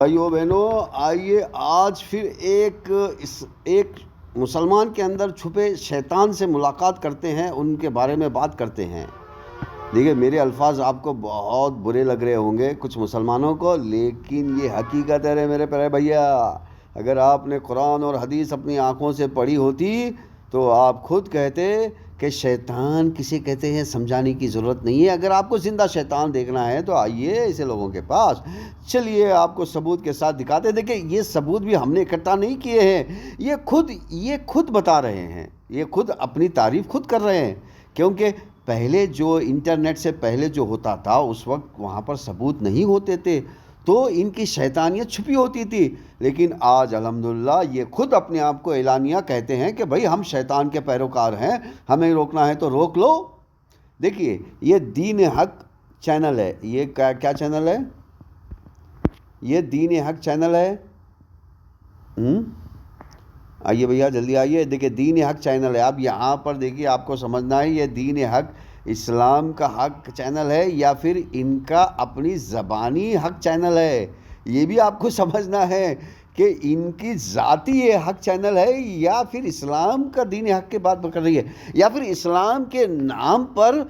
بھائیو بہنوں، آئیے آج پھر ایک مسلمان کے اندر چھپے شیطان سے ملاقات کرتے ہیں، ان کے بارے میں بات کرتے ہیں۔ دیکھیے، میرے الفاظ آپ کو بہت برے لگ رہے ہوں گے کچھ مسلمانوں کو، لیکن یہ حقیقت ہے میرے پیارے بھیا۔ اگر آپ نے قرآن اور حدیث اپنی آنکھوں سے پڑھی ہوتی تو آپ خود کہتے کہ شیطان کسے کہتے ہیں سمجھانے کی ضرورت نہیں ہے۔ اگر آپ کو زندہ شیطان دیکھنا ہے تو آئیے ایسے لوگوں کے پاس، چلیے آپ کو ثبوت کے ساتھ دکھاتے ہیں۔ دیکھیں، یہ ثبوت بھی ہم نے اکٹھا نہیں کیے ہیں، یہ خود بتا رہے ہیں، یہ خود اپنی تعریف خود کر رہے ہیں، کیونکہ پہلے جو انٹرنیٹ سے پہلے جو ہوتا تھا اس وقت وہاں پر ثبوت نہیں ہوتے تھے، تو ان کی شیطانیت چھپی ہوتی تھی۔ لیکن آج الحمدللہ یہ خود اپنے آپ کو اعلانیہ کہتے ہیں کہ بھائی ہم شیطان کے پیروکار ہیں، ہمیں روکنا ہے تو روک لو۔ دیکھیے، یہ دین حق چینل ہے، یہ کیا چینل ہے؟ یہ دین حق چینل ہے۔ آئیے بھیا جلدی آئیے، دیکھیے دین حق چینل ہے۔ اب یہاں پر دیکھیے، آپ کو سمجھنا ہے یہ دین حق اسلام کا حق چینل ہے یا پھر ان کا اپنی زبانی حق چینل ہے، یہ بھی آپ کو سمجھنا ہے کہ ان کی ذاتی یہ حق چینل ہے یا پھر اسلام کا دین حق کی بات کر رہی ہے، یا پھر اسلام کے نام پر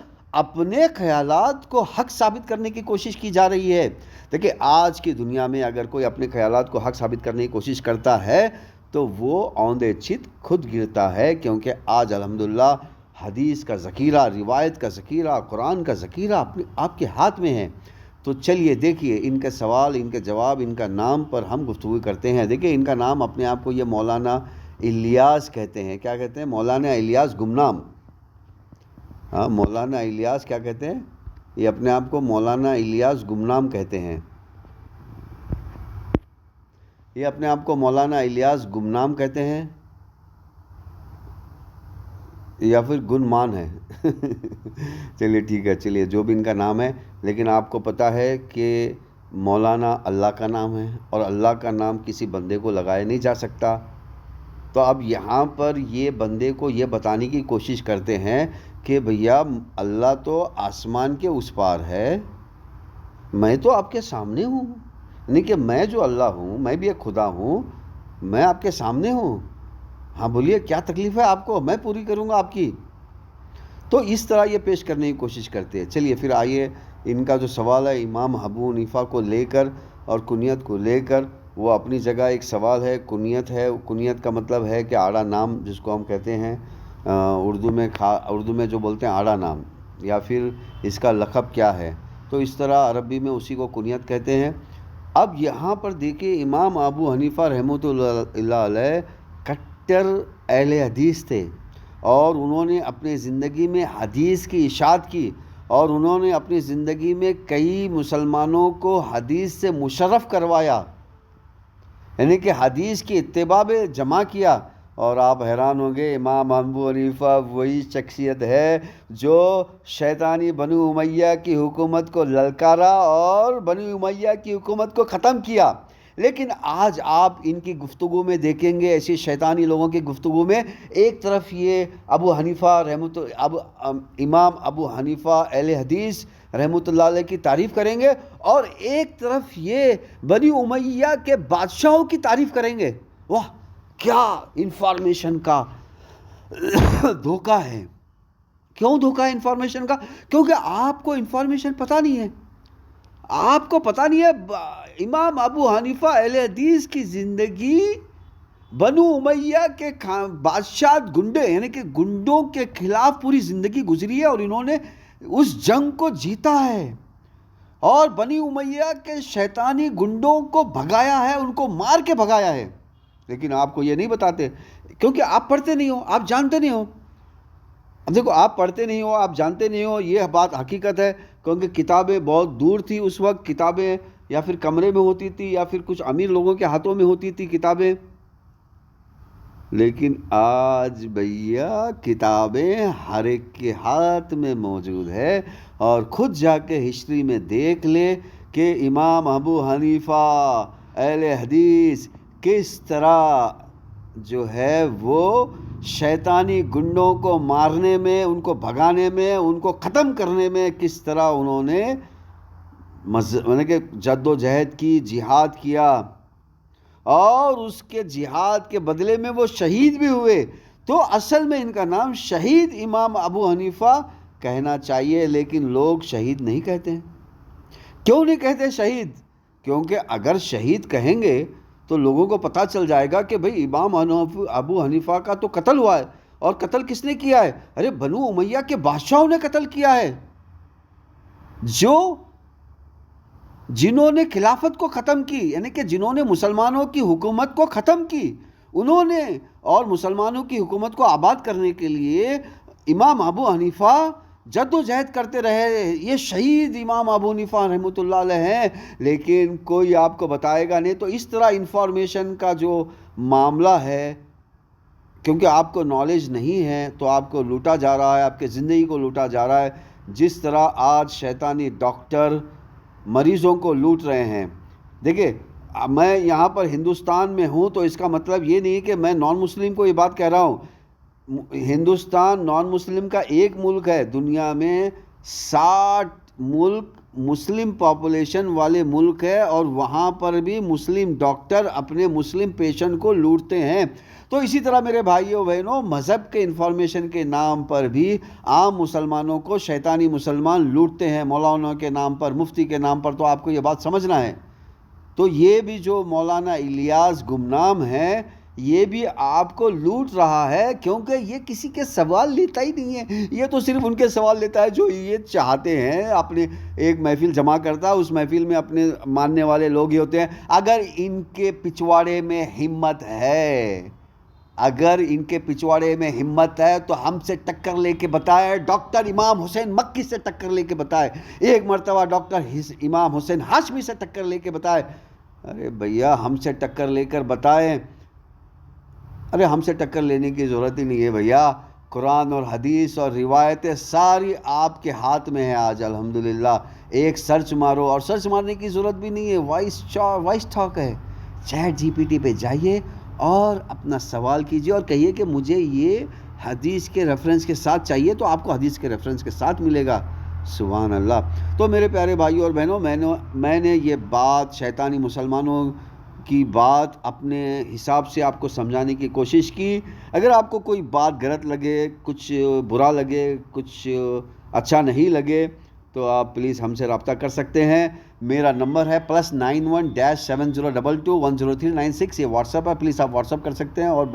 اپنے خیالات کو حق ثابت کرنے کی کوشش کی جا رہی ہے۔ دیکھیں، آج کی دنیا میں اگر کوئی اپنے خیالات کو حق ثابت کرنے کی کوشش کرتا ہے تو وہ اوندے چت خود گرتا ہے، کیونکہ آج الحمدللہ حدیث کا ذخیرہ، روایت کا ذخیرہ، قرآن کا ذخیرہ آپ کے ہاتھ میں ہے۔ تو چلیے دیکھیے ان کے سوال، ان کے جواب، ان کا نام پر ہم گفتگو کرتے ہیں۔ دیکھیے، ان کا نام اپنے آپ کو یہ مولانا الیاس کہتے ہیں۔ کیا کہتے ہیں؟ مولانا الیاس گمنام۔ ہاں، مولانا الیاس کیا کہتے ہیں؟ یہ اپنے آپ کو مولانا الیاس گمنام کہتے ہیں۔ یہ اپنے آپ کو مولانا الیاس گمنام کہتے ہیں یا پھر گنمان ہے۔ چلیے ٹھیک ہے، چلیے جو بھی ان کا نام ہے، لیکن آپ کو پتہ ہے کہ مولانا اللہ کا نام ہے اور اللہ کا نام کسی بندے کو لگایا نہیں جا سکتا۔ تو اب یہاں پر یہ بندے کو یہ بتانے کی کوشش کرتے ہیں کہ بھیا اللہ تو آسمان کے اس پار ہے، میں تو آپ کے سامنے ہوں، یعنی کہ میں جو اللہ ہوں، میں بھی ایک خدا ہوں، میں آپ کے سامنے ہوں۔ ہاں بولیے، کیا تکلیف ہے آپ کو؟ میں پوری کروں گا آپ کی۔ تو اس طرح یہ پیش کرنے کی کوشش کرتے ہیں۔ چلیے پھر آئیے، ان کا جو سوال ہے امام ابو حنیفہ کو لے کر اور کنیت کو لے کر، وہ اپنی جگہ ایک سوال ہے۔ کنیت ہے، کنیت کا مطلب ہے کہ آڑا نام جس کو ہم کہتے ہیں اردو میں جو بولتے ہیں آڑا نام، یا پھر اس کا لقب کیا ہے، تو اس طرح عربی میں اسی کو کنیت کہتے ہیں۔ اب یہاں پر دیکھیں، امام ابو حنیفہ رحمۃ اللہ علیہ کٹر اہل حدیث تھے، اور انہوں نے اپنی زندگی میں حدیث کی اشاعت کی، اور انہوں نے اپنی زندگی میں کئی مسلمانوں کو حدیث سے مشرف کروایا، یعنی کہ حدیث کی اتباع میں جمع کیا۔ اور آپ حیران ہوں گے، امام ابو حنیفہ وہی شخصیت ہے جو شیطانی بنو امیہ کی حکومت کو للکارا اور بنو امیہ کی حکومت کو ختم کیا۔ لیکن آج آپ ان کی گفتگو میں دیکھیں گے، ایسی شیطانی لوگوں کی گفتگو میں ایک طرف یہ امام ابو حنیفہ اہل حدیث رحمۃ اللہ علیہ کی تعریف کریں گے، اور ایک طرف یہ بنی امیہ کے بادشاہوں کی تعریف کریں گے۔ واہ، کیا انفارمیشن کا دھوکہ ہے! کیوں دھوکہ ہے انفارمیشن کا؟ کیونکہ آپ کو انفارمیشن پتہ نہیں ہے۔ آپ کو پتہ نہیں ہے امام ابو حنیفہ اہل حدیث کی زندگی بنو امیہ کے بادشاہ گنڈے، یعنی کہ گنڈوں کے خلاف پوری زندگی گزری ہے، اور انہوں نے اس جنگ کو جیتا ہے، اور بنی امیہ کے شیطانی گنڈوں کو بھگایا ہے، ان کو مار کے بھگایا ہے۔ لیکن آپ کو یہ نہیں بتاتے، کیونکہ آپ پڑھتے نہیں ہو، آپ جانتے نہیں ہو۔ اب دیکھو، آپ پڑھتے نہیں ہو، آپ جانتے نہیں ہو، یہ بات حقیقت ہے، کیونکہ کتابیں بہت دور تھی اس وقت، کتابیں یا پھر کمرے میں ہوتی تھی یا پھر کچھ امیر لوگوں کے ہاتھوں میں ہوتی تھی کتابیں۔ لیکن آج بھیا کتابیں ہر ایک کے ہاتھ میں موجود ہے، اور خود جا کے ہسٹری میں دیکھ لے کہ امام ابو حنیفہ اہل حدیث کس طرح جو ہے وہ شیطانی گنڈوں کو مارنے میں، ان کو بھگانے میں، ان کو ختم کرنے میں کس طرح انہوں نے مطلب کہ جد و جہد کی، جہاد کیا، اور اس کے جہاد کے بدلے میں وہ شہید بھی ہوئے، تو اصل میں ان کا نام شہید امام ابو حنیفہ کہنا چاہیے، لیکن لوگ شہید نہیں کہتے ہیں۔ کیوں نہیں کہتے شہید؟ کیونکہ اگر شہید کہیں گے تو لوگوں کو پتہ چل جائے گا کہ بھئی امام ابو حنیفہ کا تو قتل ہوا ہے، اور قتل کس نے کیا ہے؟ ارے بنو امیہ کے بادشاہوں نے قتل کیا ہے، جنہوں نے خلافت کو ختم کی، یعنی کہ جنہوں نے مسلمانوں کی حکومت کو ختم کی، انہوں نے، اور مسلمانوں کی حکومت کو آباد کرنے کے لیے امام ابو حنیفہ جد و جہد کرتے رہے، یہ شہید امام ابو حنیفہ رحمۃ اللہ علیہ ہیں، لیکن کوئی آپ کو بتائے گا نہیں۔ تو اس طرح انفارمیشن کا جو معاملہ ہے، کیونکہ آپ کو نالج نہیں ہے تو آپ کو لوٹا جا رہا ہے، آپ کے زندگی کو لوٹا جا رہا ہے، جس طرح آج شیطانی ڈاکٹر مریضوں کو لوٹ رہے ہیں۔ دیکھیں، میں یہاں پر ہندوستان میں ہوں تو اس کا مطلب یہ نہیں کہ میں نان مسلم کو یہ بات کہہ رہا ہوں۔ ہندوستان نان مسلم کا ایک ملک ہے، دنیا میں 60 ملک مسلم پاپولیشن والے ملک ہے، اور وہاں پر بھی مسلم ڈاکٹر اپنے مسلم پیشنٹ کو لوٹتے ہیں۔ تو اسی طرح میرے بھائیوں بہنوں، مذہب کے انفارمیشن کے نام پر بھی عام مسلمانوں کو شیطانی مسلمان لوٹتے ہیں، مولانا کے نام پر، مفتی کے نام پر۔ تو آپ کو یہ بات سمجھنا ہے۔ تو یہ بھی جو مولانا الیاس گمنام ہے، یہ بھی آپ کو لوٹ رہا ہے، کیونکہ یہ کسی کے سوال لیتا ہی نہیں ہے، یہ تو صرف ان کے سوال لیتا ہے جو یہ چاہتے ہیں۔ اپنے ایک محفل جمع کرتا ہے، اس محفل میں اپنے ماننے والے لوگ ہی ہوتے ہیں۔ اگر ان کے پچھواڑے میں ہمت ہے، اگر ان کے پچھواڑے میں ہمت ہے تو ہم سے ٹکر لے کے بتائے، ڈاکٹر امام حسین مکی سے ٹکر لے کے بتائے، ایک مرتبہ ڈاکٹر امام حسین ہاشمی سے ٹکر لے کے بتائے۔ ارے بھیا، ہم سے ٹکر لے کر بتائیں، ارے ہم سے ٹکر لینے کی ضرورت ہی نہیں ہے بھیا۔ قرآن اور حدیث اور روایتیں ساری آپ کے ہاتھ میں ہیں آج الحمدللہ۔ ایک سرچ مارو، اور سرچ مارنے کی ضرورت بھی نہیں ہے، وائس ٹاک ہے، چیٹ جی پی ٹی پہ جائیے اور اپنا سوال کیجئے اور کہیے کہ مجھے یہ حدیث کے ریفرنس کے ساتھ چاہیے، تو آپ کو حدیث کے ریفرنس کے ساتھ ملے گا۔ سبحان اللہ۔ تو میرے پیارے بھائیوں اور بہنوں، میں نے یہ بات، شیطانی مسلمانوں کی بات، اپنے حساب سے آپ کو سمجھانے کی کوشش کی۔ اگر آپ کو کوئی بات غلط لگے، کچھ برا لگے، کچھ اچھا نہیں لگے، تو آپ پلیز ہم سے رابطہ کر سکتے ہیں۔ میرا نمبر ہے +91-7022103996، یہ واٹس ایپ ہے، پلیز آپ واٹس ایپ کر سکتے ہیں۔ اور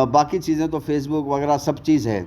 باقی چیزیں تو فیس بک وغیرہ سب چیز ہے۔